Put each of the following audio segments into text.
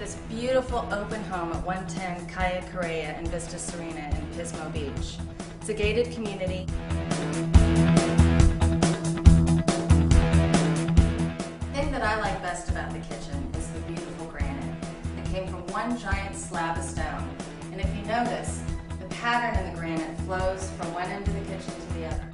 this beautiful open home at 110 Calle Corea in Vista Serena in Pismo Beach. It's a gated community. The thing that I like best about the kitchen is the beautiful granite. It came from one giant slab of stone, and if you notice, the pattern in the granite flows from one end of the kitchen to the other.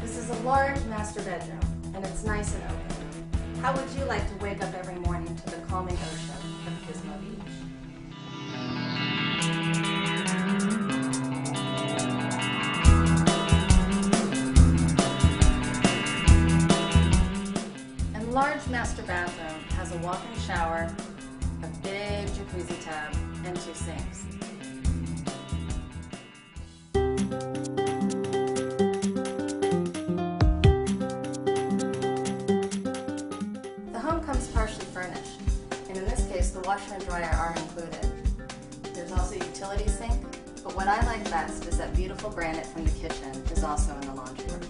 This is a large master bedroom, and it's nice and open. How would you like to wake up every morning to the calming ocean of Pismo Beach? And the large master bathroom has a walk-in shower, a big jacuzzi tub, and 2 sinks. The home comes partially furnished, and in this case the washer and dryer are included. There's also a utility sink, but what I like best is that beautiful granite from the kitchen is also in the laundry room.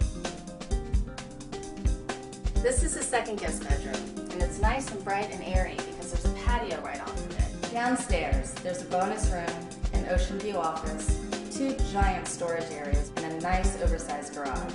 This is the second guest bedroom, and it's nice and bright and airy because there's a patio right off of it. Downstairs, there's a bonus room, an ocean view office, 2 giant storage areas, and a nice oversized garage.